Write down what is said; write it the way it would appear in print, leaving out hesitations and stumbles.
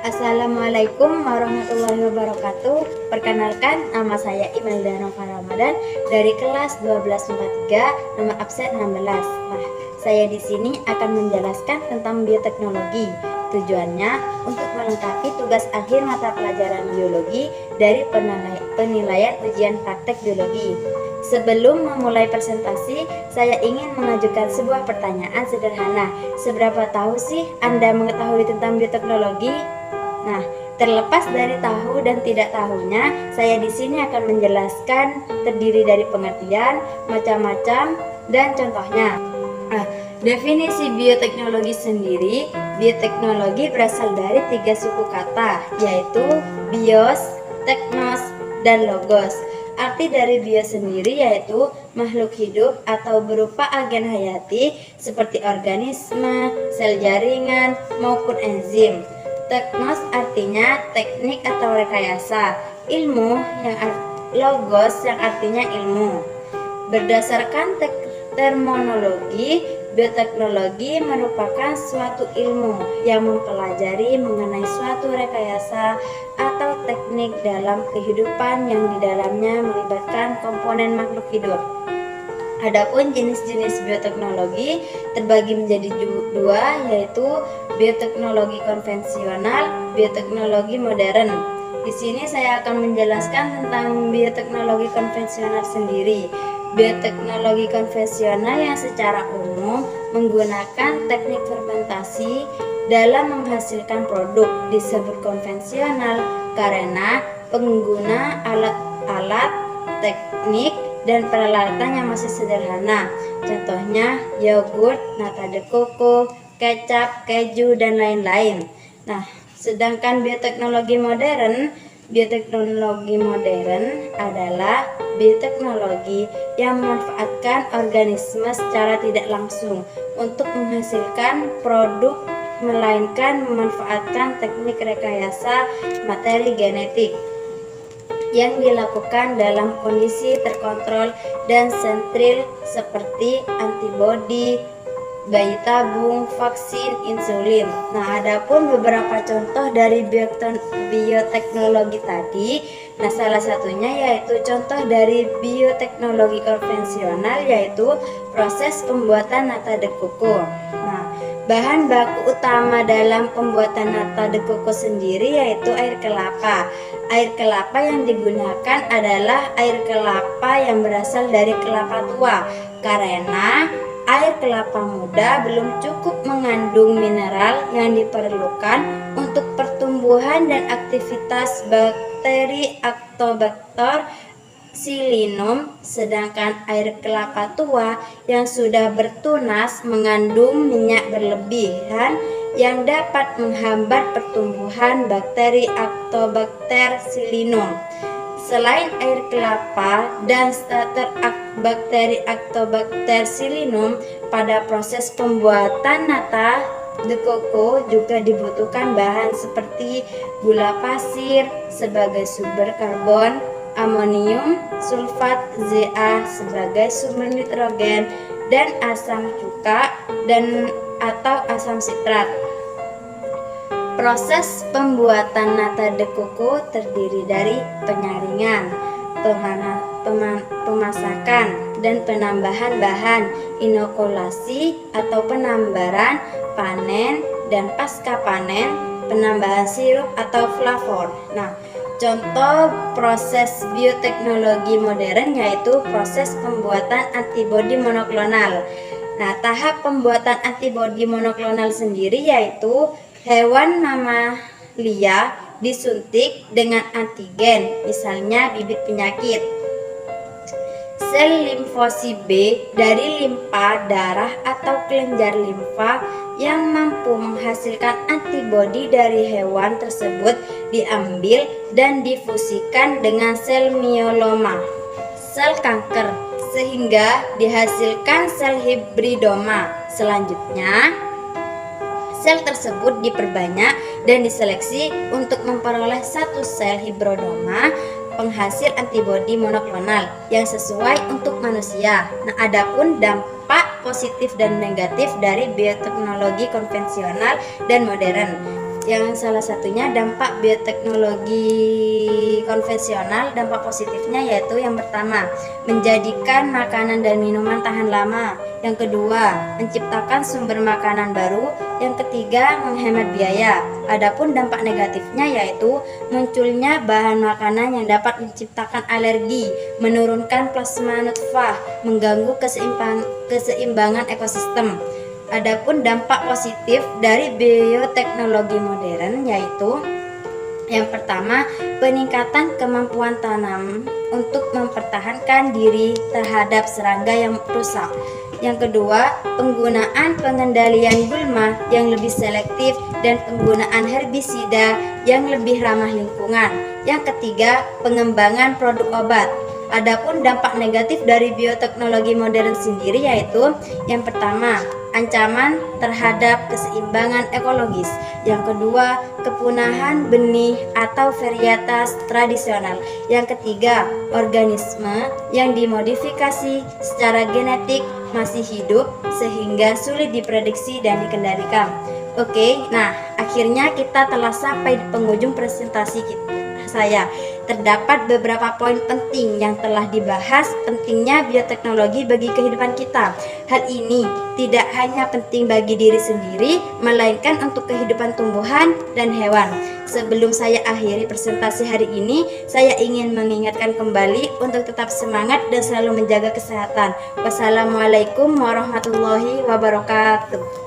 Assalamualaikum warahmatullahi wabarakatuh. Perkenalkan, nama saya Imelda Nova Ramadan dari kelas 1243, nomor absen 16. Nah, saya di sini akan menjelaskan tentang bioteknologi. Tujuannya untuk melengkapi tugas akhir mata pelajaran biologi dari penilaian ujian praktek biologi. Sebelum memulai presentasi, saya ingin mengajukan sebuah pertanyaan sederhana. Seberapa tahu sih Anda mengetahui tentang bioteknologi? Nah, terlepas dari tahu dan tidak tahunya, saya di sini akan menjelaskan terdiri dari pengertian, macam-macam, dan contohnya. Nah, definisi bioteknologi sendiri, bioteknologi berasal dari 3 suku kata, yaitu bios, teknos, dan logos. Arti dari bio sendiri yaitu makhluk hidup atau berupa agen hayati seperti organisme, sel jaringan, maupun enzim. Teknos artinya teknik atau rekayasa, ilmu logos yang artinya ilmu. Berdasarkan terminologi, bioteknologi merupakan suatu ilmu yang mempelajari mengenai suatu rekayasa atau teknik dalam kehidupan yang di dalamnya melibatkan komponen makhluk hidup. Adapun jenis-jenis bioteknologi terbagi menjadi dua, yaitu bioteknologi konvensional, bioteknologi modern. Di sini saya akan menjelaskan tentang bioteknologi konvensional sendiri. Bioteknologi konvensional yang secara umum menggunakan teknik fermentasi dalam menghasilkan produk disebut konvensional karena pengguna alat-alat, teknik, dan peralatan yang masih sederhana. Contohnya yogurt, nata de coco, kecap, keju, dan lain-lain. Nah, sedangkan bioteknologi modern adalah bioteknologi yang memanfaatkan organisme secara tidak langsung untuk menghasilkan produk, melainkan memanfaatkan teknik rekayasa materi genetik yang dilakukan dalam kondisi terkontrol dan sentril seperti antibodi, bayi tabung, vaksin, insulin. Nah, adapun beberapa contoh dari bioteknologi tadi, nah salah satunya yaitu contoh dari bioteknologi konvensional yaitu proses pembuatan nata de coco. Nah, bahan baku utama dalam pembuatan nata de coco sendiri yaitu air kelapa. Air kelapa yang digunakan adalah air kelapa yang berasal dari kelapa tua karena air kelapa muda belum cukup mengandung mineral yang diperlukan untuk pertumbuhan dan aktivitas bakteri Actobacter Psyllinum, sedangkan air kelapa tua yang sudah bertunas mengandung minyak berlebihan yang dapat menghambat pertumbuhan bakteri Actobacter Psyllinum. Selain air kelapa dan starter bakteri Actobacter Psyllinum, pada proses pembuatan nata de coco juga dibutuhkan bahan seperti gula pasir sebagai sumber karbon, amonium sulfat Za sebagai sumber nitrogen, dan asam cuka atau asam sitrat. Proses pembuatan nata de coco terdiri dari penyaringan, pemasakan, dan penambahan bahan, inokulasi atau penambaran, panen, dan pasca panen, penambahan sirup atau flavor. Nah, contoh proses bioteknologi modern yaitu proses pembuatan antibodi monoklonal. Nah, tahap pembuatan antibodi monoklonal sendiri yaitu hewan mamalia disuntik dengan antigen, misalnya bibit penyakit. Sel limfosit B dari limpa, darah, atau kelenjar limfa yang mampu menghasilkan antibodi dari hewan tersebut diambil dan difusikan dengan sel myeloma, sel kanker, sehingga dihasilkan sel hibridoma. Selanjutnya, sel tersebut diperbanyak dan diseleksi untuk memperoleh satu sel hibridoma penghasil antibodi monoklonal yang sesuai untuk manusia. Nah, adapun dampak positif dan negatif dari bioteknologi konvensional dan modern. Yang salah satunya dampak bioteknologi konvensional, dampak positifnya yaitu yang pertama, menjadikan makanan dan minuman tahan lama. Yang kedua, menciptakan sumber makanan baru. Yang ketiga, menghemat biaya. Adapun dampak negatifnya yaitu munculnya bahan makanan yang dapat menciptakan alergi, menurunkan plasma nutfah, mengganggu keseimbangan ekosistem. Adapun dampak positif dari bioteknologi modern yaitu yang pertama, peningkatan kemampuan tanam untuk mempertahankan diri terhadap serangga yang rusak. Yang kedua, penggunaan pengendalian gulma yang lebih selektif dan penggunaan herbisida yang lebih ramah lingkungan. Yang ketiga, pengembangan produk obat. Adapun dampak negatif dari bioteknologi modern sendiri yaitu yang pertama, ancaman terhadap keseimbangan ekologis. Yang kedua, kepunahan benih atau varietas tradisional. Yang ketiga, organisme yang dimodifikasi secara genetik masih hidup sehingga sulit diprediksi dan dikendalikan. Oke, nah akhirnya kita telah sampai di penghujung presentasi saya. Terdapat beberapa poin penting yang telah dibahas pentingnya bioteknologi bagi kehidupan kita. Hal ini tidak hanya penting bagi diri sendiri, melainkan untuk kehidupan tumbuhan dan hewan. Sebelum saya akhiri presentasi hari ini, saya ingin mengingatkan kembali untuk tetap semangat dan selalu menjaga kesehatan. Wassalamualaikum warahmatullahi wabarakatuh.